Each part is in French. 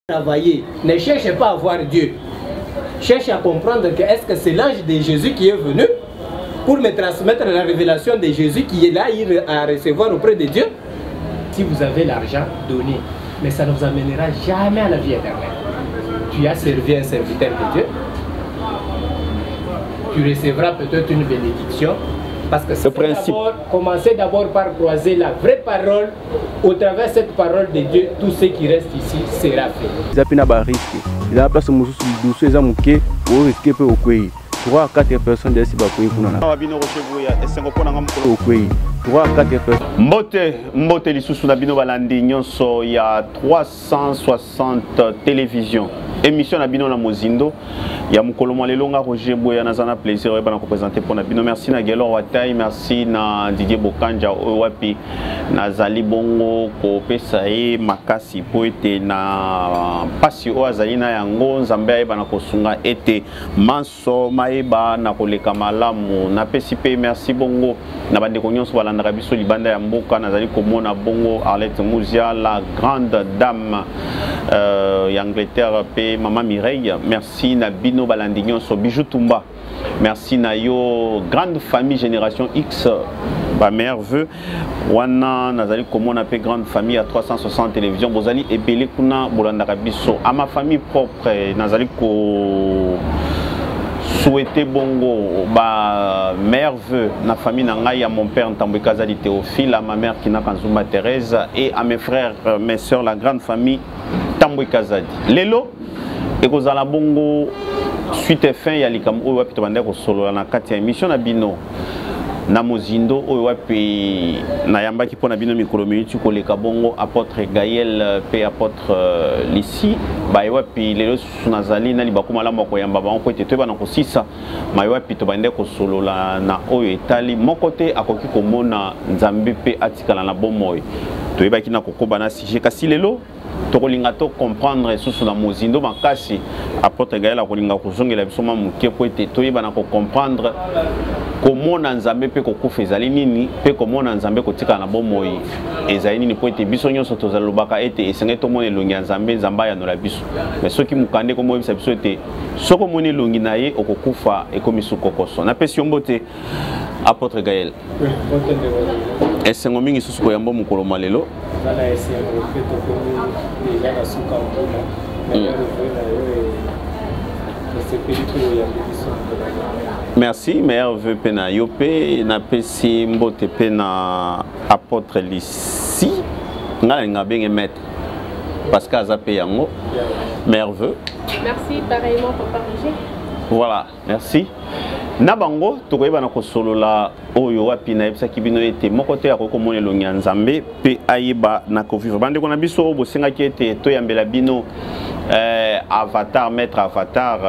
Travailler, ne cherchez pas à voir Dieu. Cherchez à comprendre que est-ce que c'est l'ange de Jésus qui est venu pour me transmettre la révélation de Jésus qui est là à recevoir auprès de Dieu. Si vous avez l'argent, donnez. Mais ça ne vous amènera jamais à la vie éternelle. Tu as servi un serviteur de Dieu. Tu recevras peut-être une bénédiction. Parce que c'est commencez d'abord par croiser la vraie parole. Au travers de cette parole de Dieu, tout ce qui reste ici sera fait. Il y a un risque. Il y a un place où il y a un risque. 3 à 4 personnes de Mbote lisusu na bino balandi nyonso ya 360 télévision. Émission na bino na Mozindo ya mukolo malelonga Roger Boya nazana plaisir ba na ko présenter pour na bino. Merci na Gelor Watai, merci na Didier Bokanja wapi nazali bongo ko pesa e makasi po ete na pasi o azali na yango nzambe ba na ko sunga ete manso maeba na koleka malamu na pesipe. Merci bongo na bande ko nyonso balanda biso libanda ya mboka nazali komona bongo Arlette Mouzia, la grande dame Angleterre pe Maman Mireille. Merci na bino balandignon so Bijou Tumba. Merci na yo grande famille génération X ba meilleur vœu wana nazali komona pe grande famille à 360 télévision bozali ebele kuna bolanda biso à ma famille propre nazali ko souhaiter bongo ba meilleur vœu na famille na ngai à mon père Ntambwe Kazali Théophile, à ma mère Kina Kanzuma Thérèse et à mes frères mes sœurs la grande famille Ntambwe Kazali. Lelo ekozala bongo suite et fin ya likam oyo wapi tobande ko solo na kati ya émission na bino na Mozindo oyo wapi na yambaki pona bino mikolo minute ko leka bongo apôtre Gaël pe apôtre Lissi ba wapi lelo sunazali na libako malamu ko yamba ba ko ete ba na ko sisa ma wapi tobande ko solo na oyo etali mokote akoki ko mona nzambe pe atikala na bomoy to yebaki na kokoba na sije kasi lelo tokolinga to comprendre susu na Mozindo makasi apôtre Gaël akolinga kozongela biso ma muke po ete toyeba na ko comprendre comment nzambe pe kokufa ezali nini pe comment nzambe kotika na bomoyi ezali nini po ete biso nyonso tozalobaka ete esenge to mona elongi ya nzambe nzamba ya nola biso mais soki mukande ko moyebisa biso ete soko mona elongi na ye okokufa ekomi sukokoso na pesi mbote apôtre Gaël esengo mingi susu ko yambo mukolo malelo na esengo pe to ko déjà na suka mbona merci, meilleur vœu pena yope na pesi mbote pena apôtre Lissi ngala nga benge maître parce que azape yango meilleur vœu. Merci pareillement papa Roger. Voilà, merci. Na bango tokoyeba na kosolola oyo wapi na yebisa kibino ete mokote ya kokomona elongi ya nzambe pe ayeba na kovivre bande kona biso bosengaki ete toyambela bino avatar maître avatar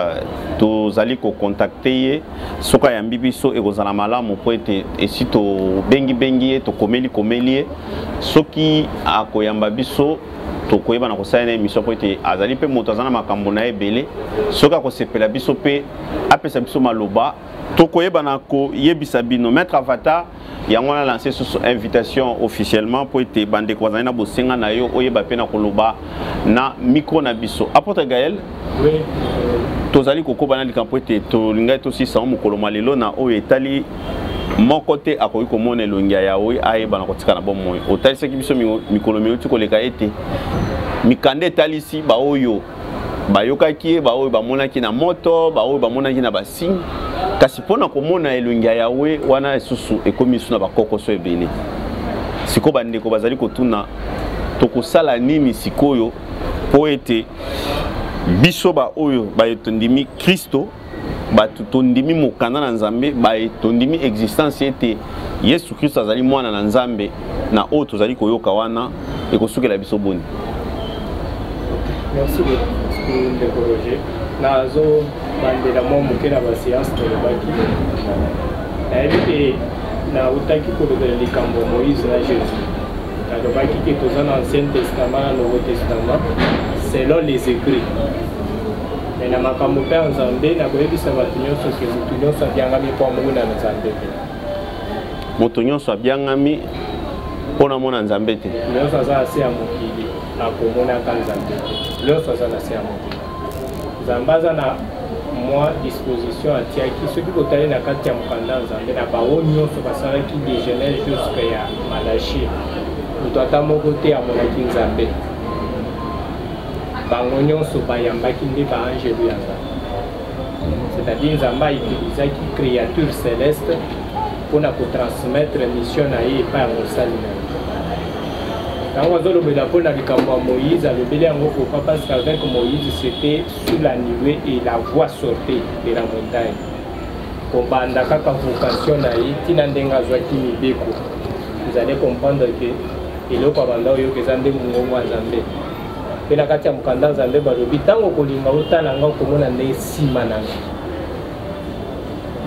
tozali ko contacter ye soka yambi biso ekozala malamu po ete esi to bengi ye to komeli soki akoyamba biso tokoyeba na kosala na émission po ete azali pe moto azana makambo na ebele soka kosepela biso pe apesa biso maloba tokoyeba na ko yebisa bino maître avatar yango na lancé sous invitation officiellement pour ete bande ko na bosenga na yo oyeba pe na koloba na micro na biso apôtre Gaël. Oui. Tozali kokoba na likampo ete tolinga to 600 mukolo malelo na oyo etali mon côté akoki komona elongi ya yawe ayeba na kotika na bomoyi otalisaki biso mikolo minute koleka ete mikande etalisi ba oyo bayokaki ba oyo bamonaki na moto ba oyo bamonaki na basing kasi pona komona elongi ya yawe wana esusu ekomi suna bakokoso ebele siko bandeko bazali kotuna tokosala nini sikoyo po ete biso ba oyo bayetondimi Kristo batutondimi mokanda na nzambe bayetondimi existence ete Yesu Kristo azali mwana na nzambe na oyo tozali koyoka wana ekosukela biso boni. Merci beaucoup de Roger. Nazo bandela mo mukela ba science de baki. Nayebi na utaki kolobela likambo Moïse na Jésus. Kalobaki ke tozana Ancien Testament na Nouveau Testament selon les écrits. Mais na makambo pe nzambe na koyebisa bato nyonso ke mutu nyonso abyangami po mona na nzambe te. Moto nyonso abyangami pona mona nzambe te. Nyonso aza ase ya mokili. akomona kanzambe nyonso aza na se ya motema nzambe aza na mwa disposition atiaki soki botali na kati ya mokanda nzambe na bango nyonso basalaki déjeuner jusque ya malachi moto ata moko te amonaki nzambe bango nyonso bayambaki nde baangelu ya nzambe c'est-à-dire nzambe autilisaki créature céleste mpona kotransmettre mission na ye epai ya mosali na ye ntango azolobela mpona likambo ya Moïse alobeli yango pourquoi parce qu'avec Moïse c'était sous la nuée et la voix sortait de la montagne kobanda kaka vocation na ye ntina ndenge azwaki mibeko vous allez comprendre que eloko abanda oyoka eza nde mongongo ya nzambe mpe na kati ya mokanda nzambe balobi ntango kolinga otala nga okomona nde nsima na nga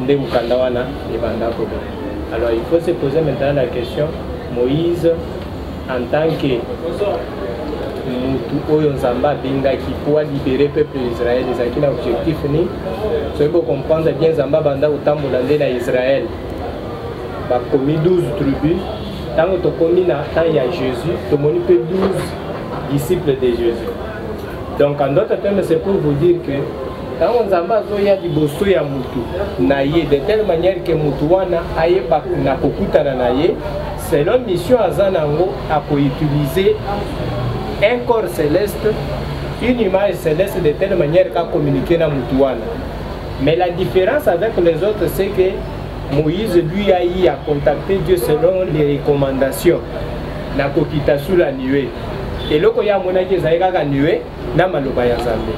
nde mokanda wana ebanda koloba. Alors il faut se poser maintenant la question, Moïse en tant que mutu oyo nzamba bengaki pour libérer peuple d'Israël, ezalaki na objectif ni soki comprendre bien nzamba banda kotambola nde na Israël bakomi 12 tribus ntango tokomi na temps ya Jésus tomoni mpe 12 disciples de Jésus. Donc en d'autres termes c'est pour vous dire que ntango nzambe azoya liboso ya mutu na ye de telle manière que mutu wana ayeba na kokutana na ye selon mission aza nango akoutiliser un corps céleste, une image céleste de telle manière qu'à communiquer na mutu wana. Mais la différence avec les autres c'est que Moïse lui a eu à contacter Dieu selon les recommandations na kokita sous la nuée. Et loko ya monaki ezali kaka nuée na maloba ya nzambe.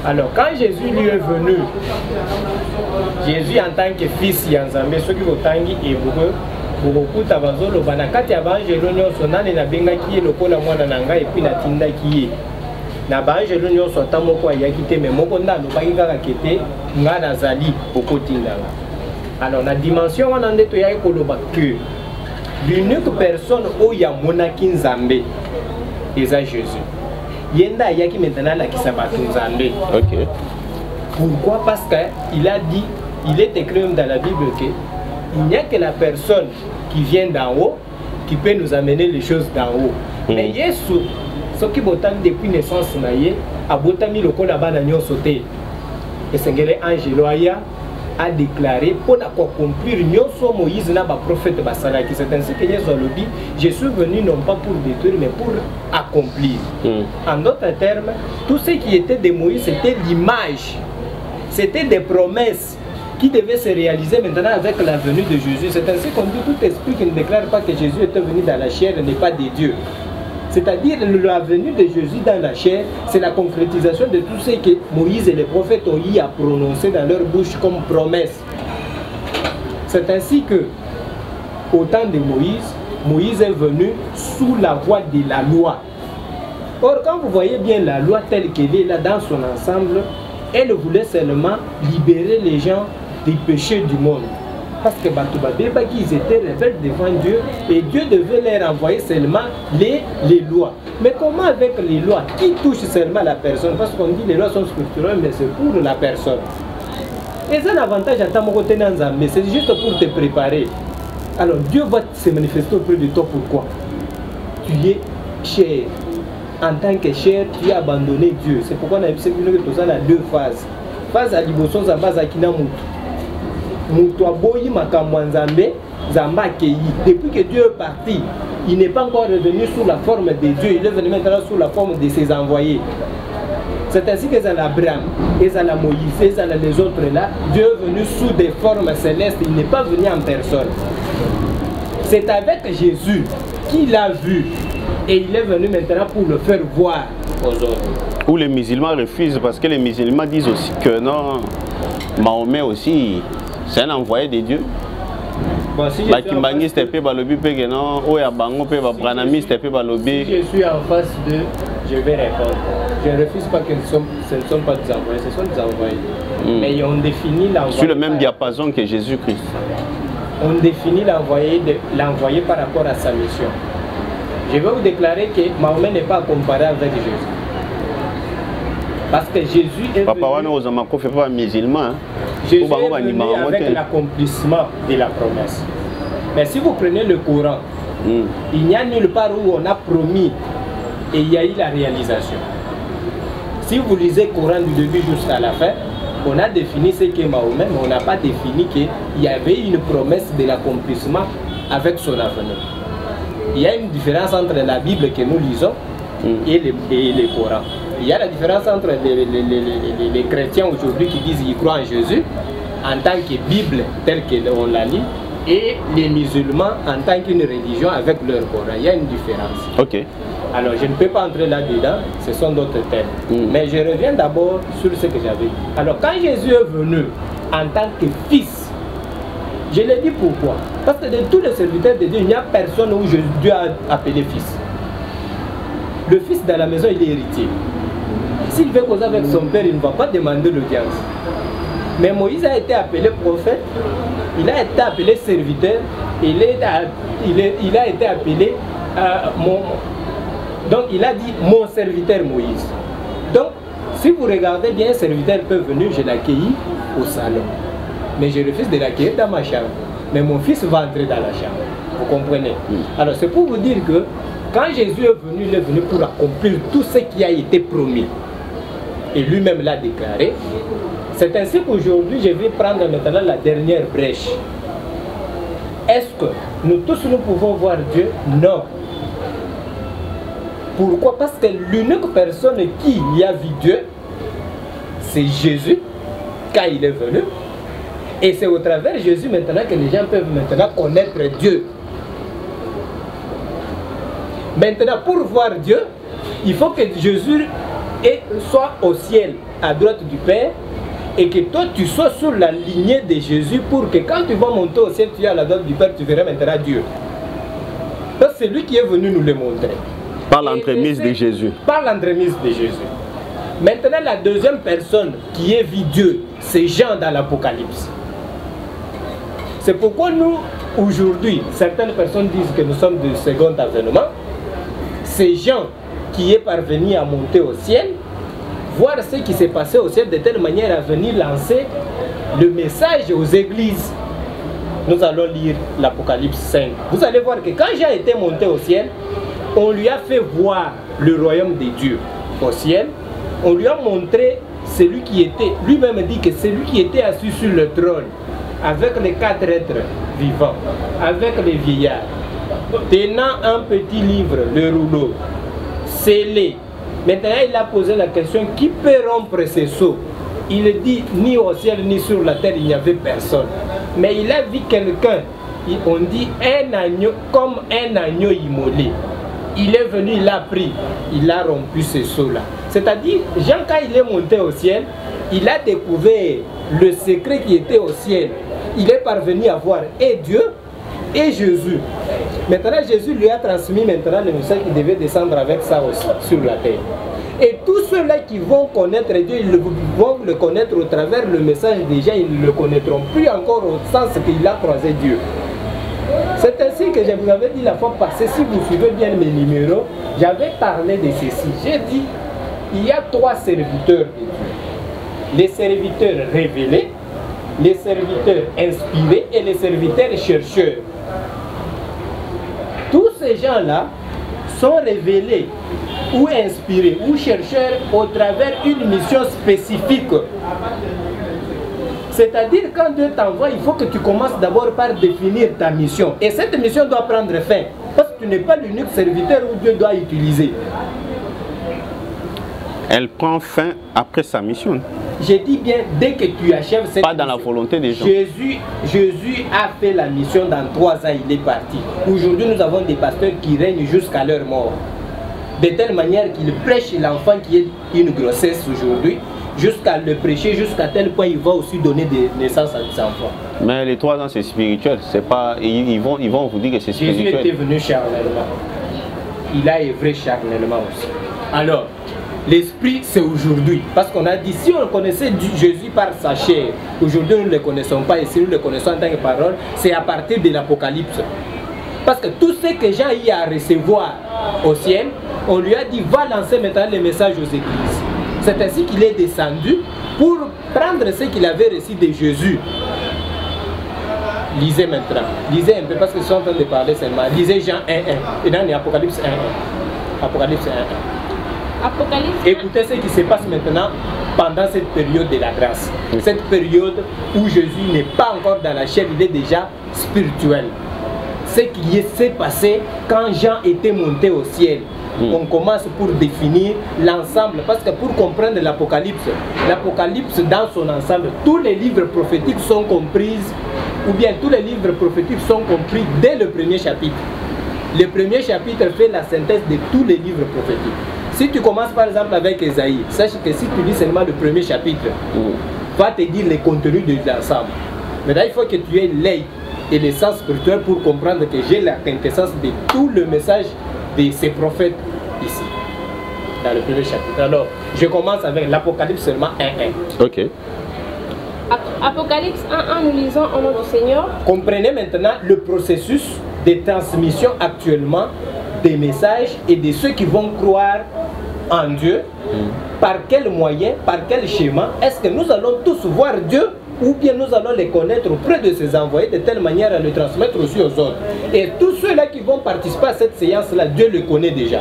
Alors quand Jésus lui est venu, Jésus en tant que fils Yanzambe, ce qui otangi hébreu, bokokuta bazoloba na kati ya banjelo nyonso nani na bengaki ye lokola mwana na ngai epi natindaki ye. Na banjelo nyonso ata moko ayaki te mais moko nde alobaki kaka kete nga nazali okotindanga. Alors na dimension wana nde toyaki koloba que l'unique personne oyo amonaki Nzambe eza Jésus. Yenda yaki maintenant la kisabatu nzambe. Ok. Pourquoi? Parce qu'il a dit, il est écrit dans la Bible que il n'y a que la personne qui vient d'en haut qui peut nous amener les choses d'en haut. Mais Yesu, ce qui botam depuis naissance na ye, a botami le kola bana nyonso te. Et sengele Angelo aya a déclaré pour accomplir nyonso Moïse na ba prophète basalaki. C'est ainsi que Yesu a dit, je suis venu non pas pour détruire mais pour accomplir. En d'autres termes, tout ce qui était de Moïse c'était l'image, c'était des promesses qui devaient se réaliser maintenant avec la venue de Jésus. C'est ainsi qu'on dit tout esprit qui ne déclare pas que Jésus était venu dans la chair n'est pas de Dieu. C'est-à-dire la venue de Jésus dans la chair, c'est la concrétisation de tout ce que Moïse et les prophètes ont eu à prononcer dans leur bouche comme promesse. C'est ainsi que, au temps de Moïse, Moïse est venu sous la voie de la loi. Or, quand vous voyez bien la loi telle qu'elle est là dans son ensemble, elle voulait seulement libérer les gens des péchés du monde. Parce que ils étaient rebelles devant Dieu et Dieu devait leur envoyer seulement les lois. Mais comment avec les lois qui touchent seulement la personne? Parce qu'on dit les lois sont structurelles, mais c'est pour la personne. Et c'est un avantage à ta côté, mais c'est juste pour te préparer. Alors Dieu va se manifester auprès de toi. Pourquoi? Tu es cher. En tant que cher, tu as abandonné Dieu. C'est pourquoi on a vu que tout ça a deux phases. Phase à l'ibosson, ça base à Kinamutu. Depuis que Dieu est parti, il n'est pas encore revenu sous la forme de Dieu, il est venu maintenant sous la forme de ses envoyés. C'est ainsi que ça Abraham, et ça Moïse, et ça les autres là, Dieu est venu sous des formes célestes, il n'est pas venu en personne. C'est avec Jésus qu'il a vu et il est venu maintenant pour le faire voir aux autres. Où les musulmans refusent parce que les musulmans disent aussi que non, Mahomet aussi. C'est un envoyé de Dieu. Bon, si je suis en face de, je vais répondre. Je ne refuse pas que ce ne sont pas des envoyés, ce sont des envoyés. Mais on définit l'envoyé. Sur le même diapason que Jésus-Christ. On définit l'envoyé par rapport à sa mission. Je vais vous déclarer que Mahomet n'est pas comparé avec Jésus. Parce que Jésus est venu, musulman. Jésus est venu avec l'accomplissement de la promesse. Mais si vous prenez le Coran, il n'y a nulle part où on a promis et il y a eu la réalisation. Si vous lisez le Coran du début jusqu'à la fin, on a défini ce qu'est Mahomet, mais on n'a pas défini qu'il y avait une promesse de l'accomplissement avec son avenir. Il y a une différence entre la Bible que nous lisons et le Coran. Il y a la différence entre les chrétiens aujourd'hui qui disent qu'ils croient en Jésus en tant que Bible telle qu'on la lit, et les musulmans en tant qu'une religion avec leur Coran. Il y a une différence. Ok. Alors je ne peux pas entrer là-dedans, ce sont d'autres thèmes. Mais je reviens d'abord sur ce que j'avais dit. Alors quand Jésus est venu en tant que fils, je l'ai dit pourquoi? Parce que de tous les serviteurs de Dieu, il n'y a personne où Dieu a appelé fils. Le fils dans la maison, il est héritier. S'il veut causer avec son père, il ne va pas demander l'audience. Mais Moïse a été appelé prophète, il a été appelé serviteur, il a été appelé donc il a dit mon serviteur Moïse. Donc si vous regardez bien, un serviteur peut venir, je l'accueillis au salon. Mais je refuse de l'accueillir dans ma chambre. Mais mon fils va entrer dans la chambre. Vous comprenez? Alors c'est pour vous dire que quand Jésus est venu, il est venu pour accomplir tout ce qui a été promis. Et lui-même l'a déclaré. C'est ainsi qu'aujourd'hui, je vais prendre maintenant la dernière brèche. Est-ce que nous tous nous pouvons voir Dieu? Non. Pourquoi? Parce que l'unique personne qui y a vu Dieu, c'est Jésus, quand il est venu. Et c'est au travers de Jésus maintenant que les gens peuvent maintenant connaître Dieu. Maintenant, pour voir Dieu, il faut que Jésus soit au ciel, à droite du Père, et que toi tu sois sur la lignée de Jésus pour que quand tu vas monter au ciel, tu es à la droite du Père, tu verras maintenant Dieu. Donc c'est lui qui est venu nous le montrer. Par l'entremise de Jésus. Par l'entremise de Jésus. Maintenant, la deuxième personne qui est vu Dieu, c'est Jean dans l'Apocalypse. C'est pourquoi nous, aujourd'hui, certaines personnes disent que nous sommes du second avènement. C'est Jean qui est parvenu à monter au ciel, voir ce qui s'est passé au ciel de telle manière à venir lancer le message aux églises. Nous allons lire l'Apocalypse 5. Vous allez voir que quand Jean était monté au ciel, on lui a fait voir le royaume des dieux au ciel. On lui a montré celui qui était, lui-même dit que celui qui était assis sur le trône, avec les 4 êtres vivants, avec les vieillards, tenant un petit livre, le rouleau, scellé. Maintenant, il a posé la question, qui peut rompre ces sceaux? Il dit, ni au ciel, ni sur la terre, il n'y avait personne. Mais il a vu quelqu'un, on dit, un agneau, comme un agneau immolé. Il est venu, il a pris, il a rompu ces sceaux-là. C'est-à-dire, Jean, quand il est monté au ciel, il a découvert le secret qui était au ciel. Il est parvenu à voir et Dieu et Jésus. Maintenant, Jésus lui a transmis maintenant le message qu'il devait descendre avec ça aussi, sur la terre. Et tous ceux-là qui vont connaître Dieu, ils vont le connaître au travers le message des gens, ils ne le connaîtront plus encore au sens qu'il a croisé Dieu. C'est ainsi que je vous avais dit la fois passée, si vous suivez bien mes numéros, j'avais parlé de ceci. J'ai dit, il y a 3 serviteurs de Dieu. Les serviteurs révélés, les serviteurs inspirés et les serviteurs chercheurs. Tous ces gens-là sont révélés ou inspirés ou chercheurs au travers d'une mission spécifique. C'est-à-dire quand Dieu t'envoie, il faut que tu commences d'abord par définir ta mission. Et cette mission doit prendre fin. Parce que tu n'es pas l'unique serviteur où Dieu doit utiliser. Elle prend fin après sa mission. J'ai dit bien, dès que tu achèves cette pas dans mission, la volonté des gens. Jésus a fait la mission dans 3 ans, il est parti. Aujourd'hui, nous avons des pasteurs qui règnent jusqu'à leur mort. De telle manière qu'ils prêchent l'enfant qui est une grossesse aujourd'hui, jusqu'à le prêcher, jusqu'à tel point il va aussi donner des naissances à des enfants. Mais les 3 ans c'est spirituel, c'est pas, ils vont vous dire que c'est spirituel. Jésus était venu charnellement. Il a œuvré charnellement aussi. Alors, l'esprit c'est aujourd'hui. Parce qu'on a dit, si on connaissait Jésus par sa chair, aujourd'hui nous ne le connaissons pas, et si nous le connaissons en tant que parole, c'est à partir de l'Apocalypse. Parce que tout ce que Jean a eu à recevoir au ciel, on lui a dit, va lancer maintenant les messages aux églises. C'est ainsi qu'il est descendu pour prendre ce qu'il avait reçu de Jésus. Lisez maintenant. Lisez un peu parce que je suis en train de parler seulement. Lisez Jean 1.1 et dans l'Apocalypse 1.1. Apocalypse 1. Apocalypse. Écoutez ce qui se passe maintenant pendant cette période de la grâce. Cette période où Jésus n'est pas encore dans la chair, il est déjà spirituel. Ce qui s'est passé quand Jean était monté au ciel. On commence pour définir l'ensemble, parce que pour comprendre l'Apocalypse dans son ensemble, tous les livres prophétiques sont compris, ou bien tous les livres prophétiques sont compris dès le premier chapitre. Le premier chapitre fait la synthèse de tous les livres prophétiques. Si tu commences par exemple avec Ésaïe, sache que si tu lis seulement le premier chapitre, va te dire les contenus de l'ensemble. Maintenant, il faut que tu aies l'œil et le sens spirituel pour comprendre que j'ai la quintessence de tout le message de ces prophètes ici, dans le premier chapitre. Alors, je commence avec l'Apocalypse seulement 1.1. Ok. Apocalypse 1.1, nous lisons au nom du Seigneur. Comprenez maintenant le processus de transmission actuellement des messages et de ceux qui vont croire en Dieu. Par quel moyen, par quel schéma est-ce que nous allons tous voir Dieu, ou bien nous allons les connaître auprès de ses envoyés de telle manière à le transmettre aussi aux autres. Et tous ceux-là qui vont participer à cette séance-là, Dieu le connaît déjà.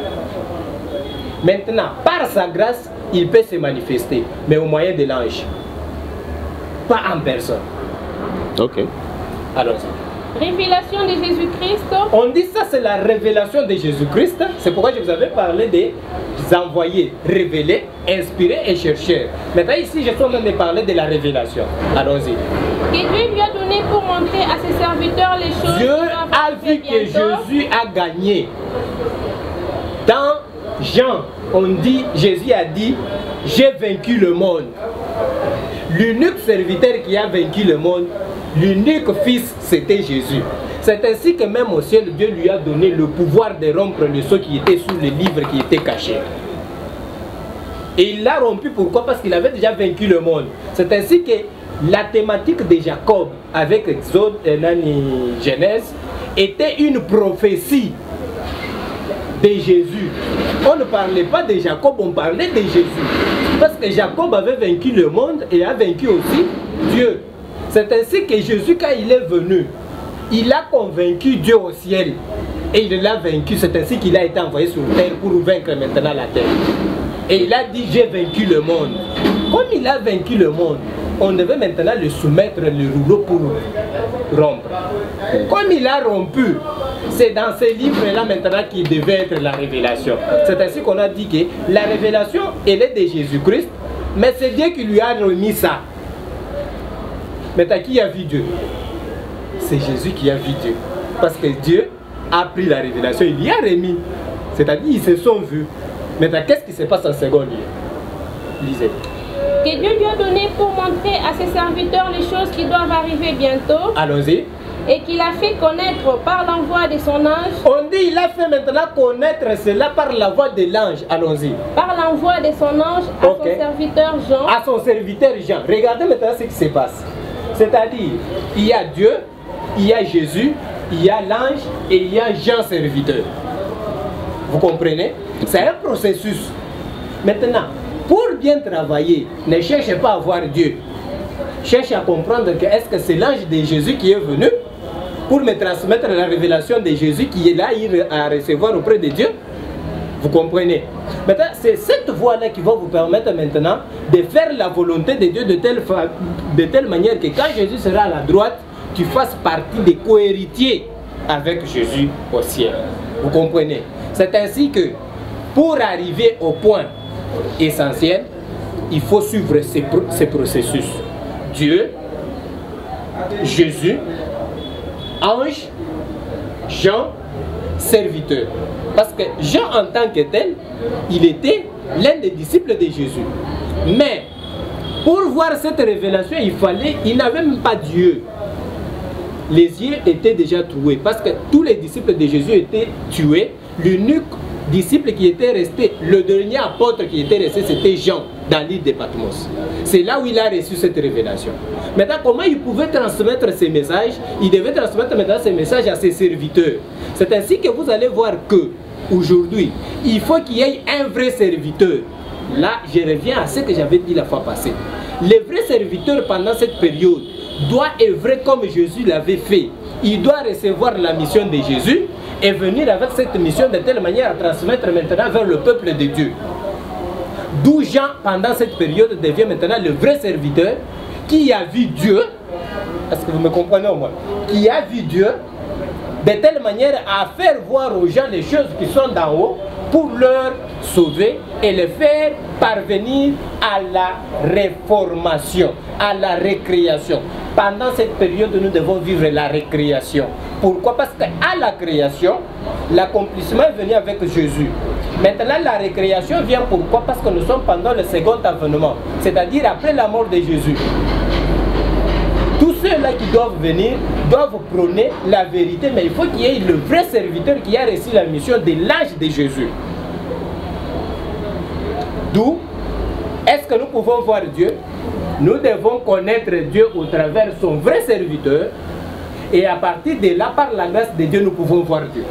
Maintenant, par sa grâce, il peut se manifester, mais au moyen de l'ange. Pas en personne. Ok. Allons-y. Révélation de Jésus-Christ. On dit ça, c'est la révélation de Jésus-Christ. C'est pourquoi je vous avais parlé des envoyés, révélés, inspirés et chercheurs. Maintenant ici, je suis en train de parler de la révélation. Allons-y. Que Dieu lui a donné pour montrer à ses serviteurs les choses. Dieu a vu que Jésus a gagné. Dans Jean, on dit, Jésus a dit, j'ai vaincu le monde. L'unique serviteur qui a vaincu le monde, l'unique fils, c'était Jésus. C'est ainsi que même au ciel, Dieu lui a donné le pouvoir de rompre le sceau qui était sous le livre qui était caché. Et il l'a rompu, pourquoi? Parce qu'il avait déjà vaincu le monde. C'est ainsi que la thématique de Jacob avec Exode et Genèse était une prophétie de Jésus. On ne parlait pas de Jacob, on parlait de Jésus. Parce que Jacob avait vaincu le monde et a vaincu aussi Dieu. C'est ainsi que Jésus, quand il est venu, il a convaincu Dieu au ciel. Et il l'a vaincu. C'est ainsi qu'il a été envoyé sur terre pour vaincre maintenant la terre. Et il a dit, j'ai vaincu le monde. Comme il a vaincu le monde, on devait maintenant le soumettre le rouleau pour rompre. Comme il a rompu, c'est dans ces livres-là maintenant qu'il devait être la révélation. C'est ainsi qu'on a dit que la révélation, elle est de Jésus-Christ, mais c'est Dieu qui lui a remis ça. Maintenant, qui a vu Dieu? C'est Jésus qui a vu Dieu. Parce que Dieu a pris la révélation, il y a remis. C'est-à-dire, ils se sont vus. Maintenant, qu'est-ce qui se passe en second lieu? Lisez. Que Dieu lui a donné pour montrer à ses serviteurs les choses qui doivent arriver bientôt. Allons-y. Et qu'il a fait connaître par l'envoi de son ange. On dit il a fait maintenant connaître cela par la voix de l'ange. Allons-y. Par l'envoi de son ange à son serviteur Jean. À son serviteur Jean. Regardez maintenant ce qui se passe. C'est-à-dire, il y a Dieu, il y a Jésus, il y a l'ange et il y a Jean serviteur. Vous comprenez? C'est un processus. Maintenant, pour bien travailler, ne cherchez pas à voir Dieu. Cherchez à comprendre que est-ce que c'est l'ange de Jésus qui est venu pour me transmettre la révélation de Jésus qui est là à recevoir auprès de Dieu. Vous comprenez? Maintenant, c'est cette voie-là qui va vous permettre maintenant de faire la volonté de Dieu de telle manière que quand Jésus sera à la droite, tu fasses partie des co-héritiers avec Jésus au ciel. Vous comprenez? C'est ainsi que pour arriver au point essentiel, il faut suivre ces processus. Dieu, Jésus, ange, Jean, serviteur. Parce que Jean en tant que tel, il était l'un des disciples de Jésus. Mais pour voir cette révélation, il n'avait même pas Dieu. Les yeux étaient déjà troués parce que tous les disciples de Jésus étaient tués. L'unique disciple qui était resté, le dernier apôtre qui était resté, c'était Jean dans l'île de Patmos. C'est là où il a reçu cette révélation. Maintenant, comment il pouvait transmettre ces messages? Il devait transmettre maintenant ces messages à ses serviteurs. C'est ainsi que vous allez voir que aujourd'hui, il faut qu'il y ait un vrai serviteur. Là, je reviens à ce que j'avais dit la fois passée. Les vrais serviteurs pendant cette période doivent œuvrer comme Jésus l'avait fait. Il doit recevoir la mission de Jésus et venir avec cette mission de telle manière à transmettre maintenant vers le peuple de Dieu. D'où Jean, pendant cette période, devient maintenant le vrai serviteur qui a vu Dieu, est-ce que vous me comprenez au moins, qui a vu Dieu de telle manière à faire voir aux gens les choses qui sont d'en haut pour leur sauver et les faire parvenir à la réformation, à la récréation. Pendant cette période, nous devons vivre la récréation. Pourquoi? Parce qu'à la création, l'accomplissement est venu avec Jésus. Maintenant, la récréation vient pourquoi? Parce que nous sommes pendant le second avènement, c'est-à-dire après la mort de Jésus. Tous ceux-là qui doivent venir doivent prôner la vérité, mais il faut qu'il y ait le vrai serviteur qui a reçu la mission de l'âge de Jésus. D'où, est-ce que nous pouvons voir Dieu? Nous devons connaître Dieu au travers son vrai serviteur, et à partir de là, par la grâce de Dieu, nous pouvons voir Dieu.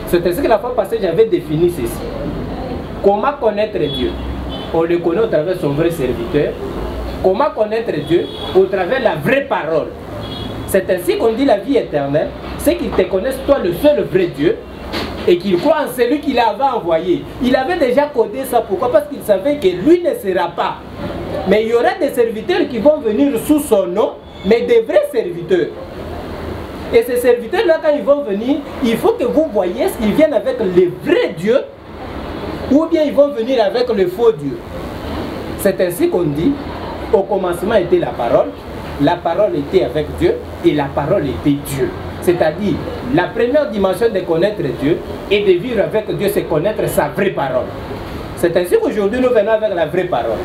C'est ainsi que la fois passée, j'avais défini ceci. Comment connaître Dieu? On le connaît au travers son vrai serviteur. Comment connaître Dieu? Au travers la vraie parole. C'est ainsi qu'on dit la vie éternelle, c'est qu'ils te connaissent toi le seul vrai Dieu et qu'ils croient en celui qu'il avait envoyé. Il avait déjà codé ça. Pourquoi? Parce qu'il savait que lui ne sera pas. Mais il y aura des serviteurs qui vont venir sous son nom, mais des vrais serviteurs. Et ces serviteurs-là, quand ils vont venir, il faut que vous voyez s'ils viennent avec le vrai Dieu ou bien ils vont venir avec le faux Dieu. C'est ainsi qu'on dit, au commencement était la parole était avec Dieu et la parole était Dieu. C'est-à-dire, la première dimension de connaître Dieu et de vivre avec Dieu, c'est connaître sa vraie parole. C'est ainsi qu'aujourd'hui nous venons avec la vraie parole.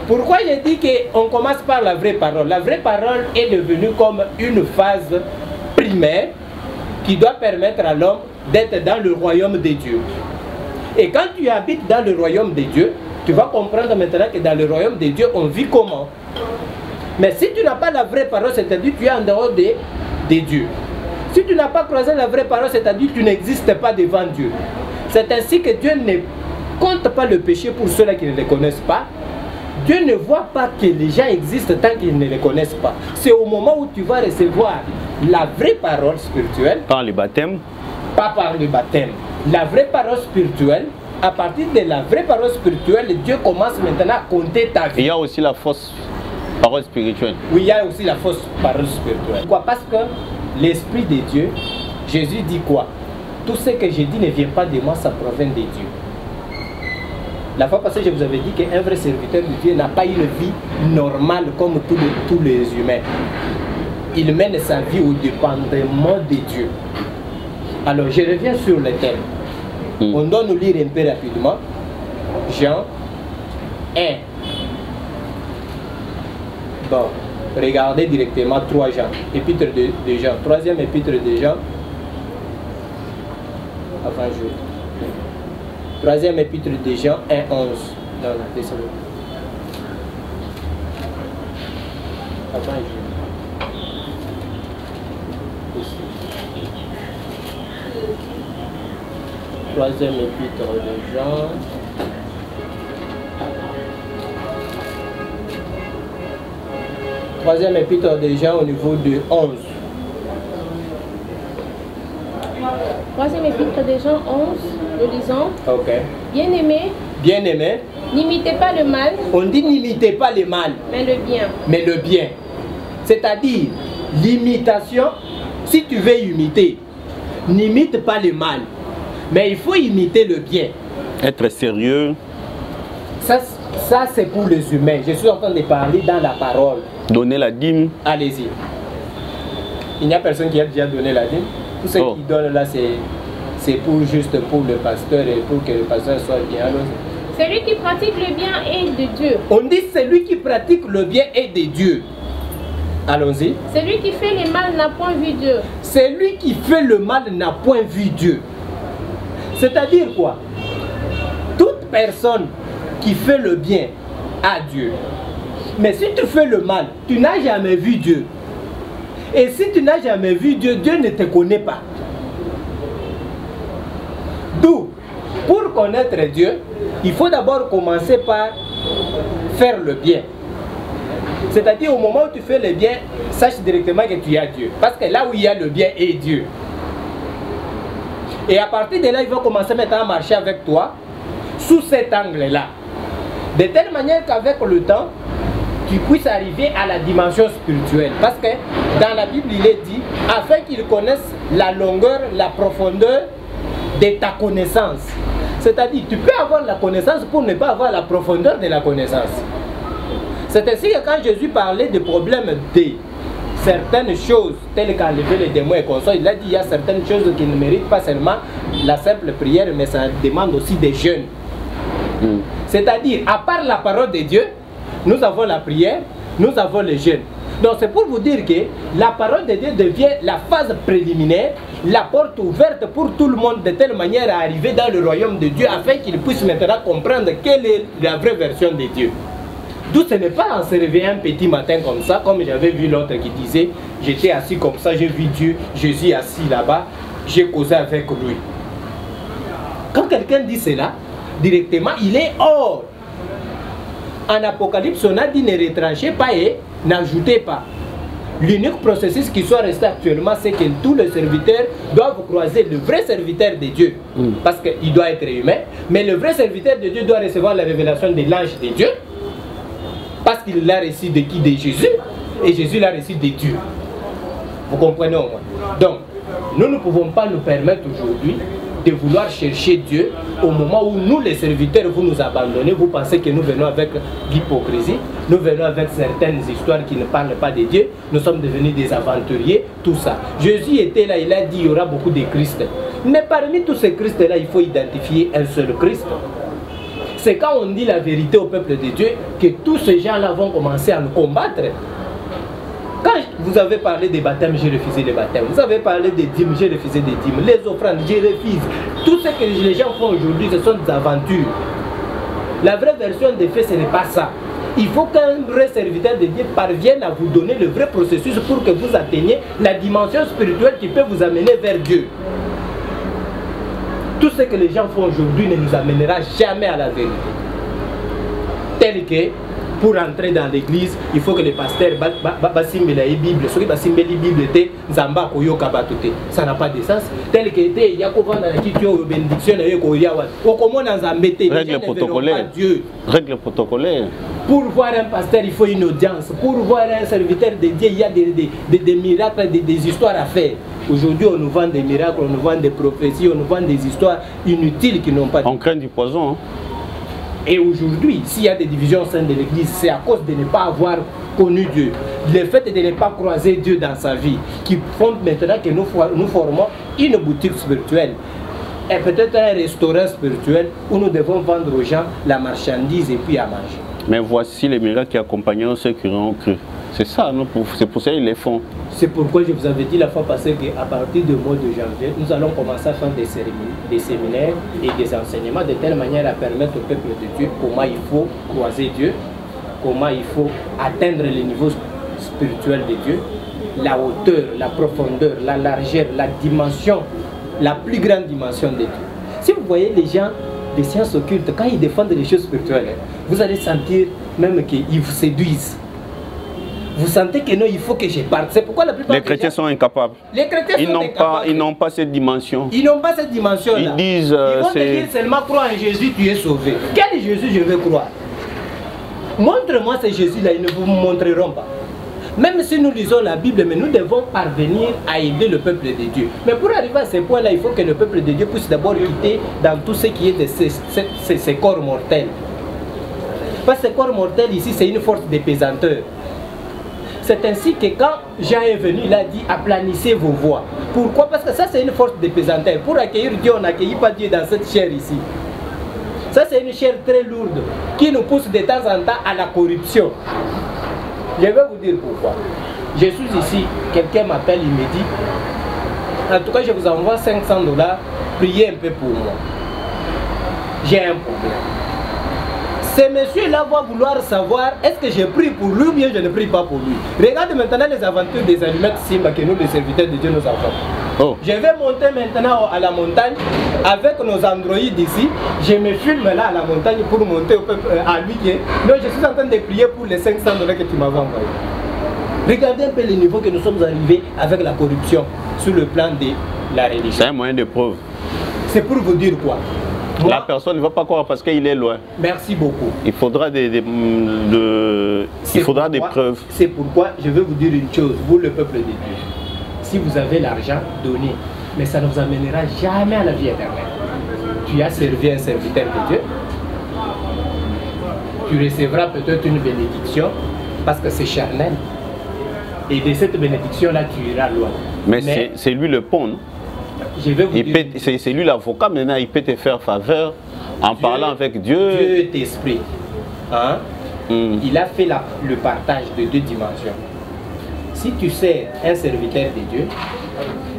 Pourquoi j'ai dit qu'on commence par la vraie parole? La vraie parole est devenue comme une phase primaire qui doit permettre à l'homme d'être dans le royaume de Dieu. Et quand tu habites dans le royaume de Dieu, tu vas comprendre maintenant que dans le royaume de Dieu, on vit comment? Mais si tu n'as pas la vraie parole, c'est-à-dire que tu es en dehors de Dieu. Si tu n'as pas croisé la vraie parole, c'est-à-dire que tu n'existes pas devant Dieu. C'est ainsi que Dieu ne compte pas le péché pour ceux-là qui ne le connaissent pas. Dieu ne voit pas que les gens existent tant qu'ils ne les connaissent pas. C'est au moment où tu vas recevoir la vraie parole spirituelle. Par le baptême. Pas par le baptême. La vraie parole spirituelle. À partir de la vraie parole spirituelle, Dieu commence maintenant à compter ta vie. Il y a aussi la fausse parole spirituelle. Oui, il y a aussi la fausse parole spirituelle. Pourquoi? Parce que l'Esprit de Dieu, Jésus dit quoi? Tout ce que je dis ne vient pas de moi, ça provient de Dieu. La fois passée, je vous avais dit qu'un vrai serviteur de Dieu n'a pas une vie normale comme tous les humains. Il mène sa vie au dépendement de Dieu. Alors, je reviens sur le thème. On doit nous lire un peu rapidement. Jean 1. Bon, regardez directement 3 Jean. Épître de Jean. Troisième épître de Jean. Avant je. Troisième épître de Jean 1, 11. Dans la Thessalonique. Avant je. Troisième épître de Jean. Troisième épître de Jean au niveau de 11. Troisième épître de Jean 11, nous lisons. Ok. Bien-aimés, Bien-aimés, n'imitez pas le mal, on dit n'imitez pas le mal, mais le bien. mais le bien. C'est-à-dire, l'imitation, si tu veux imiter, n'imite pas le mal, mais il faut imiter le bien. Être sérieux. Ça c'est pour les humains. Je suis en train de parler dans la parole. Donner la dîme. Allez-y. Il n'y a personne qui a déjà donné la dîme. Tout ce qui donne là, c'est pour juste pour le pasteur et pour que le pasteur soit bien. Celui qui pratique le bien est de Dieu. On dit celui qui pratique le bien est de Dieu. Allons-y. Celui qui fait le mal n'a point vu Dieu. Celui qui fait le mal n'a point vu Dieu. C'est-à-dire quoi? Toute personne qui fait le bien a Dieu. Mais si tu fais le mal, tu n'as jamais vu Dieu. Et si tu n'as jamais vu Dieu, Dieu ne te connaît pas. D'où, pour connaître Dieu, il faut d'abord commencer par faire le bien. C'est-à-dire au moment où tu fais le bien, sache directement que tu as Dieu. Parce que là où il y a le bien est Dieu. Et à partir de là, il va commencer maintenant à marcher avec toi sous cet angle-là. De telle manière qu'avec le temps, tu puisses arriver à la dimension spirituelle. Parce que dans la Bible, il est dit, afin qu'ils connaissent la longueur, la profondeur de ta connaissance. C'est-à-dire, tu peux avoir la connaissance pour ne pas avoir la profondeur de la connaissance. C'est ainsi que quand Jésus parlait des problèmes de certaines choses, telles qu'enlever les démons et consorts, il a dit il y a certaines choses qui ne méritent pas seulement la simple prière, mais ça demande aussi des jeûnes. C'est-à-dire, à part la parole de Dieu, nous avons la prière, nous avons le jeûne. Donc c'est pour vous dire que la parole de Dieu devient la phase préliminaire, la porte ouverte pour tout le monde de telle manière à arriver dans le royaume de Dieu afin qu'il puisse maintenant comprendre quelle est la vraie version de Dieu. D'où ce n'est pas en se réveillant un petit matin comme ça, comme j'avais vu l'autre qui disait, j'étais assis comme ça, j'ai vu Dieu, Jésus assis là-bas, j'ai causé avec lui. Quand quelqu'un dit cela, directement, il est hors. En Apocalypse, on a dit ne retranchez pas et n'ajoutez pas. L'unique processus qui soit resté actuellement, c'est que tous les serviteurs doivent croiser le vrai serviteur de Dieu. Parce qu'il doit être humain, mais le vrai serviteur de Dieu doit recevoir la révélation de l'ange de Dieu. Parce qu'il l'a reçu de qui? De Jésus. Et Jésus l'a reçu de Dieu. Vous comprenez au moins? Donc, nous ne pouvons pas nous permettre aujourd'hui de vouloir chercher Dieu au moment où nous les serviteurs vous nous abandonnez, vous pensez que nous venons avec l'hypocrisie, nous venons avec certaines histoires qui ne parlent pas de Dieu, nous sommes devenus des aventuriers, tout ça. Jésus était là, il a dit il y aura beaucoup de Christ. Mais parmi tous ces Christ-là, il faut identifier un seul Christ. C'est quand on dit la vérité au peuple de Dieu que tous ces gens-là vont commencer à nous combattre. Quand vous avez parlé des baptêmes, j'ai refusé les baptêmes. Vous avez parlé des dîmes, j'ai refusé des dîmes. Les offrandes, j'ai refusé. Tout ce que les gens font aujourd'hui, ce sont des aventures. La vraie version des faits, ce n'est pas ça. Il faut qu'un vrai serviteur de Dieu parvienne à vous donner le vrai processus pour que vous atteigniez la dimension spirituelle qui peut vous amener vers Dieu. Tout ce que les gens font aujourd'hui ne nous amènera jamais à la vérité. Tel que, pour entrer dans l'église, il faut que les pasteurs basimbe la Bible. Ce qui basimbe la Bible était Zamba koyo kabatute. Ça n'a pas de sens. Tel que était Yakovan dans la kitio bénédiction na yo koyawa. O comment dans Zambete. Règle protocolaire. Règle protocolaire. Pour voir un pasteur, il faut une audience. Pour voir un serviteur de Dieu, il y a des miracles, des histoires à faire. Aujourd'hui, on nous vend des miracles, on nous vend des prophéties, on nous vend des histoires inutiles qui n'ont pas de... On craint du poison. Hein? Et aujourd'hui, s'il y a des divisions au sein de l'Église, c'est à cause de ne pas avoir connu Dieu. Le fait de ne pas croiser Dieu dans sa vie, qui font maintenant que nous formons une boutique spirituelle. Et peut-être un restaurant spirituel où nous devons vendre aux gens la marchandise et puis à manger. Mais voici les miracles qui accompagnent ceux qui ont cru. C'est ça, c'est pour ça qu'ils les font. C'est pourquoi je vous avais dit la fois passée qu'à partir du mois de janvier, nous allons commencer à faire des cérémonies, des séminaires et des enseignements de telle manière à permettre au peuple de Dieu comment il faut croiser Dieu, comment il faut atteindre le niveau spirituel de Dieu, la hauteur, la profondeur, la largeur, la dimension, la plus grande dimension de Dieu. Si vous voyez les gens des sciences occultes, quand ils défendent les choses spirituelles, vous allez sentir même qu'ils vous séduisent. Vous sentez que non, il faut que je parte. C'est pourquoi la plupart les chrétiens sont incapables. Les chrétiens sont incapables. Ils n'ont pas cette dimension. Ils n'ont pas cette dimension-là. Ils disent... ils vont te dire seulement crois en Jésus, tu es sauvé. Quel Jésus je veux croire? Montre-moi ce Jésus-là, ils ne vous montreront pas. Même si nous lisons la Bible, mais nous devons parvenir à aider le peuple de Dieu. Mais pour arriver à ce point-là, il faut que le peuple de Dieu puisse d'abord quitter dans tout ce qui est de ces corps mortels. Parce que ces corps mortels ici, c'est une force de pesanteur. C'est ainsi que quand Jean est venu, il a dit aplanissez vos voies. Pourquoi? Parce que ça c'est une force de pesanteur. Pour accueillir Dieu, on n'accueille pas Dieu dans cette chair ici. Ça c'est une chair très lourde qui nous pousse de temps en temps à la corruption. Je vais vous dire pourquoi. Je suis ici, quelqu'un m'appelle, il me dit en tout cas je vous envoie 500 $, priez un peu pour moi. J'ai un problème. Ces messieurs-là vont vouloir savoir est-ce que j'ai pris pour lui ou bien je ne prie pas pour lui. Regarde maintenant les aventures des allumettes Simba que nous, les serviteurs de Dieu, nous avons. Oh. Je vais monter maintenant à la montagne avec nos androïdes ici. Je me filme là à la montagne pour monter au peuple, à lui. Non, je suis en train de prier pour les 500 $ que tu m'avais envoyés. Regardez un peu le niveau que nous sommes arrivés avec la corruption sur le plan de la religion. C'est un moyen de preuve. C'est pour vous dire quoi? Moi, la personne ne va pas croire parce qu'il est loin. Merci beaucoup. Il faudra des preuves. C'est pourquoi je vais vous dire une chose, vous le peuple de Dieu. Si vous avez l'argent, donnez. Mais ça ne vous amènera jamais à la vie éternelle. Tu as servi un serviteur de Dieu. Tu recevras peut-être une bénédiction parce que c'est charnel. Et de cette bénédiction-là, tu iras loin. Mais c'est lui le pont, non? C'est lui l'avocat, maintenant il peut te faire faveur en parlant avec Dieu. Dieu est esprit. Hein? Il a fait le partage de 2 dimensions. Si tu sers un serviteur de Dieu,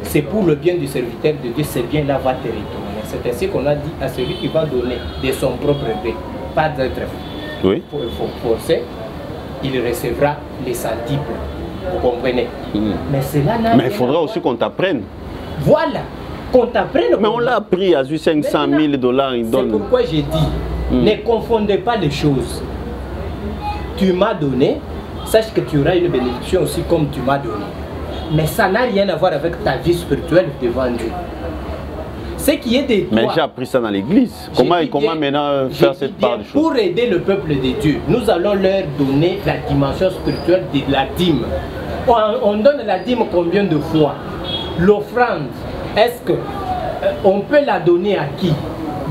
c'est pour le bien du serviteur de Dieu, c'est bien là va te retourner. C'est ainsi qu'on a dit à celui qui va donner de son propre gré, pas d'être forcé, il recevra les centiples. Vous comprenez? Mais cela n'a Mais il faudra aussi qu'on t'apprenne. Voilà, qu'on t'apprenne. Mais on l'a appris à 500 000 $. C'est pourquoi j'ai dit, ne confondez pas les choses. Tu m'as donné, sache que tu auras une bénédiction aussi comme tu m'as donné. Mais ça n'a rien à voir avec ta vie spirituelle devant Dieu. Ce qui est de toi. Mais j'ai appris ça dans l'église. Comment maintenant faire cette part de choses? Pour aider le peuple de Dieu, nous allons leur donner la dimension spirituelle de la dîme. On donne la dîme combien de fois? L'offrande, est-ce qu'on peut la donner à qui?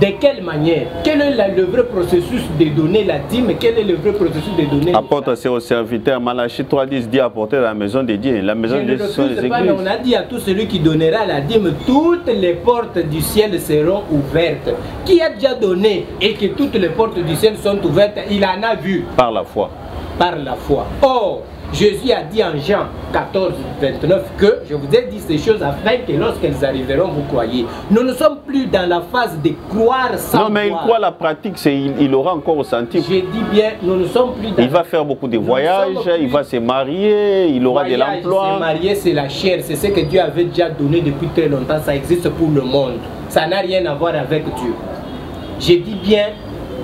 De quelle manière? Quel est le vrai processus de donner la dîme? Quel est le vrai processus de donner? Apporte aux serviteurs. Malachie 3:10 dit apporter à la maison de Dieu. La maison de Dieu, ce sont les églises. On a dit à tout celui qui donnera la dîme, toutes les portes du ciel seront ouvertes. Qui a déjà donné et que toutes les portes du ciel sont ouvertes, il en a vu. Par la foi. Par la foi. Or, Jésus a dit en Jean 14, 29 que je vous ai dit ces choses afin que lorsqu'elles arriveront, vous croyez. Nous ne sommes plus dans la phase de croire sans croire. Non, mais il croit la pratique, il aura encore ressenti. J'ai dit bien, nous ne sommes plus dans... Il va faire beaucoup de voyages, il va se marier, il aura de l'emploi. Se marier, c'est la chair, c'est ce que Dieu avait déjà donné depuis très longtemps, ça existe pour le monde. Ça n'a rien à voir avec Dieu. J'ai dit bien,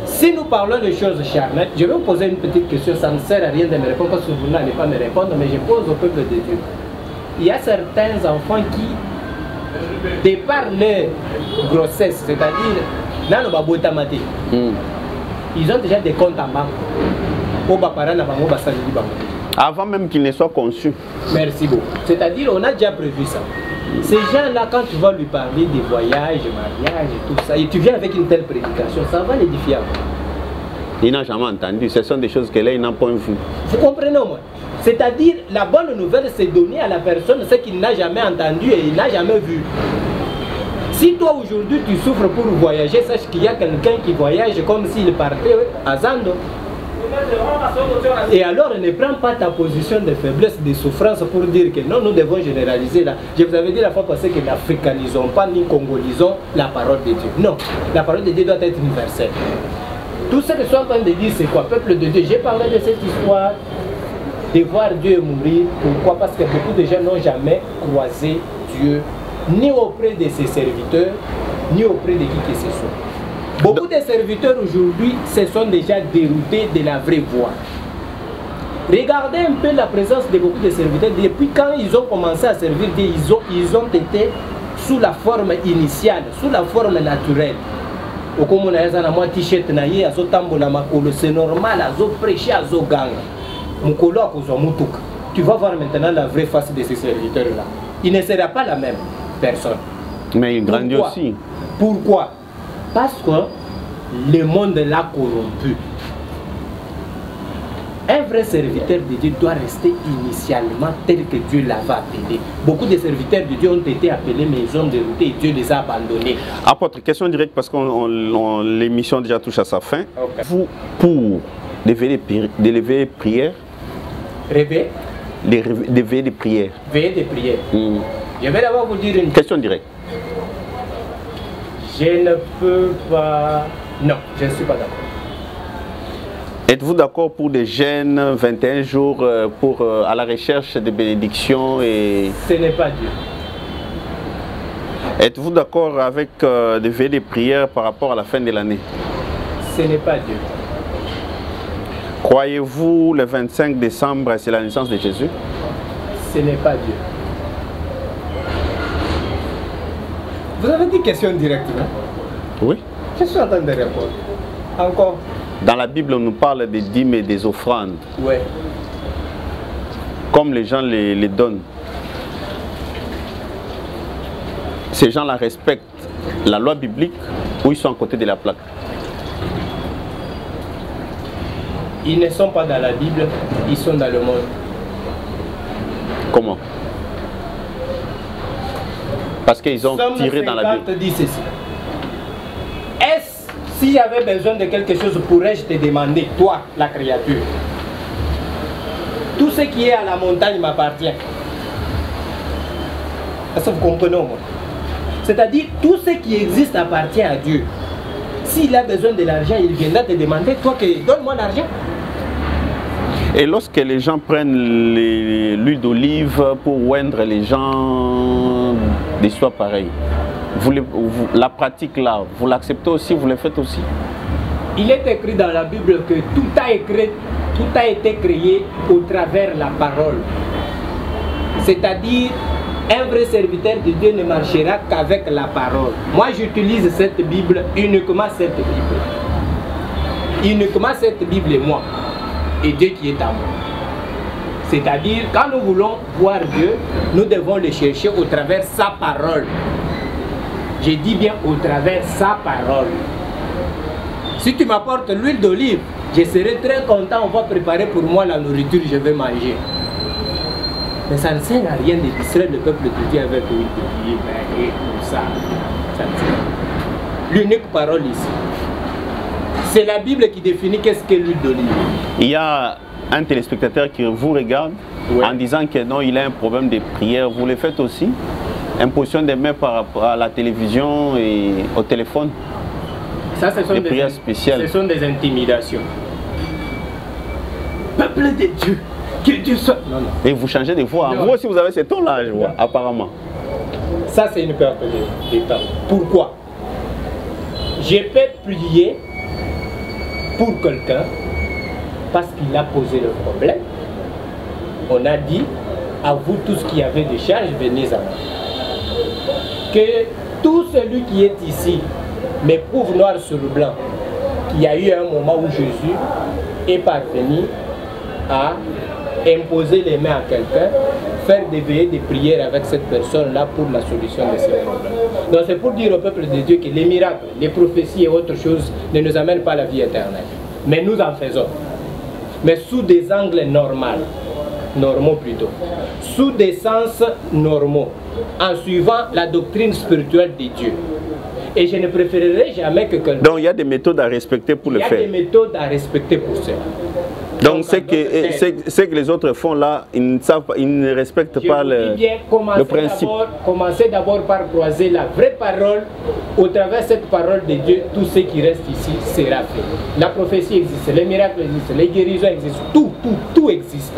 si nous parlons de choses charnelles, je vais vous poser une petite question, ça ne sert à rien de me répondre parce que vous n'allez pas me répondre, mais je pose au peuple de Dieu. Il y a certains enfants qui, de par leur grossesse, c'est-à-dire, ils ont déjà des comptes en banque. Avant même qu'ils ne soient conçus. Merci beaucoup. C'est-à-dire, on a déjà prévu ça. Ces gens-là, quand tu vas lui parler des voyages, mariage et tout ça, et tu viens avec une telle prédication, ça va l'édifier. Il n'a jamais entendu, ce sont des choses que là, il n'a pas vu. Vous comprenez au moins? C'est-à-dire, la bonne nouvelle, c'est donner à la personne ce qu'il n'a jamais entendu et il n'a jamais vu. Si toi, aujourd'hui, tu souffres pour voyager, sache qu'il y a quelqu'un qui voyage comme s'il partait à Zando. Et alors ne prends pas ta position de faiblesse, de souffrance pour dire que non, nous devons généraliser là. Je vous avais dit la fois passée que n'africanisons pas ni congolisons la parole de Dieu. Non, la parole de Dieu doit être universelle. Tout ce que je suis en train de dire, c'est quoi? Peuple de Dieu, j'ai parlé de cette histoire de voir Dieu mourir. Pourquoi? Parce que beaucoup de gens n'ont jamais croisé Dieu, ni auprès de ses serviteurs, ni auprès de qui que ce soit. Beaucoup de serviteurs aujourd'hui se sont déjà déroutés de la vraie voie. Regardez un peu la présence de beaucoup de serviteurs. Depuis quand ils ont commencé à servir Dieu, ils ont été sous la forme initiale, sous la forme naturelle. C'est normal, tu vas voir maintenant la vraie face de ces serviteurs-là. Il ne sera pas la même personne. Mais il grandit aussi. Pourquoi? Parce que le monde l'a corrompu. Un vrai serviteur de Dieu doit rester initialement tel que Dieu l'avait appelé. Beaucoup de serviteurs de Dieu ont été appelés, mais ils ont dérouté et Dieu les a abandonnés. Apôtre, question directe parce que l'émission déjà touche à sa fin. Okay. Vous, pour d'élever prières, rêver d'éveiller des prières. Veiller des prières. Je vais d'abord vous dire une question directe. Je ne peux pas... Non, je ne suis pas d'accord. Êtes-vous d'accord pour des jeûnes 21 jours à la recherche des bénédictions et... Ce n'est pas Dieu. Êtes-vous d'accord avec des veillées de prière par rapport à la fin de l'année? Ce n'est pas Dieu. Croyez-vous le 25 décembre, c'est la naissance de Jésus? Ce n'est pas Dieu. Vous avez dit question directement? Oui. Je suis en train de répondre. Encore? Dans la Bible, on nous parle des dîmes et des offrandes. Oui. Comme les gens les donnent. Ces gens-là respectent la loi biblique ou ils sont à côté de la plaque? Ils ne sont pas dans la Bible, ils sont dans le monde. Comment? Parce qu'ils ont tiré dans la Bible. Dit ceci. Est-ce, si j'avais besoin de quelque chose, pourrais-je te demander, toi, la créature? Tout ce qui est à la montagne m'appartient. Est-ce que vous comprenez moi? C'est-à-dire, tout ce qui existe appartient à Dieu. S'il a besoin de l'argent, il viendra te demander, toi, donne-moi l'argent. Et lorsque les gens prennent l'huile d'olive pour oindre les gens d'histoire pareille, la pratique là, vous l'acceptez aussi, vous le faites aussi? Il est écrit dans la Bible que tout a été créé au travers de la parole. C'est-à-dire, un vrai serviteur de Dieu ne marchera qu'avec la parole. Moi, j'utilise cette Bible, uniquement cette Bible. Uniquement cette Bible et moi. Et Dieu qui est à moi. C'est-à-dire, quand nous voulons voir Dieu, nous devons le chercher au travers de sa parole. Je dis bien au travers de sa parole. Si tu m'apportes l'huile d'olive, je serai très content, on va préparer pour moi la nourriture, je vais manger. Mais ça ne sert à rien de distraire le peuple de Dieu avec l'huile d'olive et tout ça. Ça ne sert à rien. L'unique parole ici. C'est la Bible qui définit qu'est-ce qu'est l'huile d'olive. Il y a un téléspectateur qui vous regarde en disant que non, il a un problème de prière. Vous le faites aussi? Imposition des mains par rapport à la télévision et au téléphone? Ça, ce sont des prières spéciales. Ce sont des intimidations. Peuple de Dieu, que Dieu soit... Non, non. Et vous changez de voix. Vous aussi, vous avez ce ton-là, je vois, apparemment. Ça, c'est une perte de temps. Pourquoi? Je peux prier pour quelqu'un parce qu'il a posé le problème. On a dit, à vous tous qui avez des charges, venez à moi. Que tout celui qui est ici me prouve noir sur le blanc qu'il y a eu un moment où Jésus est parvenu à imposer les mains à quelqu'un, faire des veillées de prière avec cette personne-là pour la solution de ses problèmes. Donc c'est pour dire au peuple de Dieu que les miracles, les prophéties et autres choses ne nous amènent pas à la vie éternelle. Mais nous en faisons. Mais sous des angles normaux plutôt. Sous des sens normaux. En suivant la doctrine spirituelle de Dieu. Et je ne préférerais jamais que quelqu'un... Donc il y a des méthodes à respecter pour le faire. Il y a des méthodes à respecter pour cela. Donc c'est que les autres font là, ils ne savent pas, ils ne respectent pas le principe. Commencez d'abord par croiser la vraie parole. Au travers de cette parole de Dieu, tout ce qui reste ici sera fait. La prophétie existe, les miracles existent, les guérisons existent, tout existe.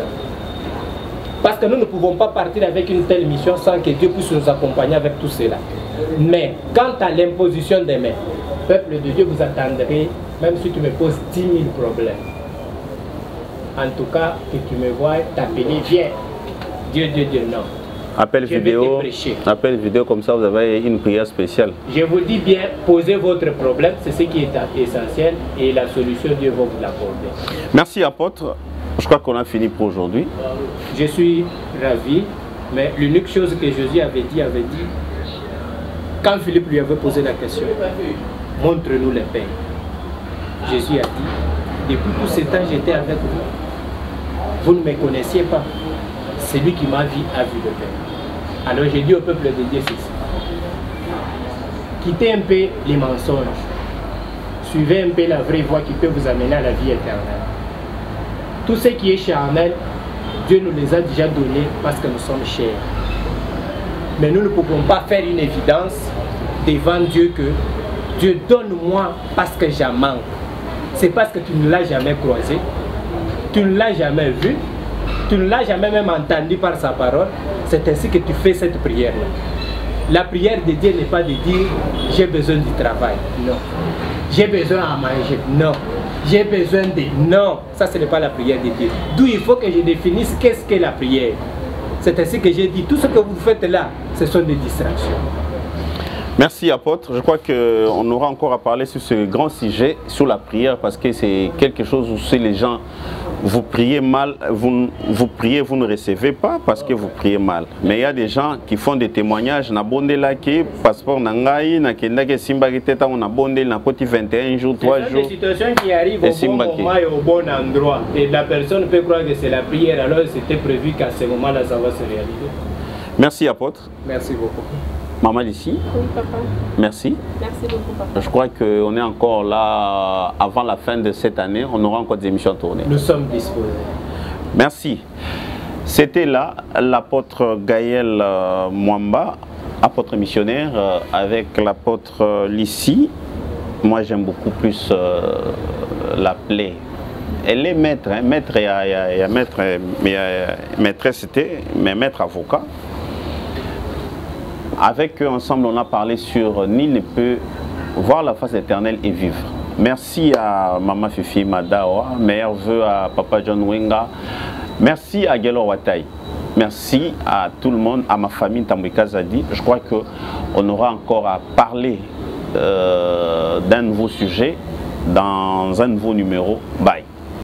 Parce que nous ne pouvons pas partir avec une telle mission sans que Dieu puisse nous accompagner avec tout cela. Mais quant à l'imposition des mains, peuple de Dieu, vous attendrez, même si tu me poses 10 000 problèmes. En tout cas, que tu me vois t'appeler, viens. Dieu, non. Appel vidéo, comme ça vous avez une prière spéciale. Je vous dis bien, posez votre problème, c'est ce qui est essentiel et la solution, Dieu va vous l'accorder. Merci apôtre, je crois qu'on a fini pour aujourd'hui. Je suis ravi, mais l'unique chose que Jésus avait dit, quand Philippe lui avait posé la question, montre-nous le Père. Jésus a dit, depuis tout ce temps j'étais avec vous. Vous ne me connaissiez pas. Celui qui m'a vu a vu le Père. Alors j'ai dit au peuple de Dieu ceci. Quittez un peu les mensonges. Suivez un peu la vraie voie qui peut vous amener à la vie éternelle. Tout ce qui est charnel, Dieu nous les a déjà donnés parce que nous sommes chers. Mais nous ne pouvons pas faire une évidence devant Dieu que Dieu donne-moi parce que j'en manque. c'est parce que tu ne l'as jamais croisé, tu ne l'as jamais vu, tu ne l'as jamais même entendu par sa parole. C'est ainsi que tu fais cette prière-là. La prière de Dieu n'est pas de dire j'ai besoin du travail, non. J'ai besoin à manger, non. J'ai besoin de... Non, ça ce n'est pas la prière de Dieu. D'où il faut que je définisse qu'est-ce qu'est la prière. C'est ainsi que j'ai dit, tout ce que vous faites là, ce sont des distractions. Merci apôtre, je crois qu'on aura encore à parler sur ce grand sujet, sur la prière, parce que c'est quelque chose où si les gens, vous priez mal, vous priez, vous ne recevez pas parce que vous priez mal. Mais il y a des gens qui font des témoignages, na bonde là qui passeport nangai, na kenda ke simba ki teta on a bonde na koti 21 jours, 3 jours. C'est des situations qui arrivent au bon moment et au bon endroit. Et la personne peut croire que c'est la prière, alors c'était prévu qu'à ce moment-là ça va se réaliser. Merci apôtre. Merci beaucoup. Maman d'ici. Oui, papa. Merci. Merci beaucoup, papa. Je crois qu'on est encore là avant la fin de cette année. On aura encore des émissions tournées. Nous sommes disposés. Merci. C'était là l'apôtre Gaël Mwamba, apôtre missionnaire, avec l'apôtre Lissi. Moi, j'aime beaucoup plus l'appeler. Elle est maître, hein. Maître, il y a maître, mais maîtresse c'était, mais maître avocat. Avec eux ensemble, on a parlé sur nul ne peut voir la face éternelle et vivre. Merci à Maman Fifi Madawa, meilleurs vœux à Papa John Wenga. Merci à Gelo Watay. Merci à tout le monde, à ma famille Tambouika Zadi. Je crois qu'on aura encore à parler d'un nouveau sujet dans un nouveau numéro. Bye.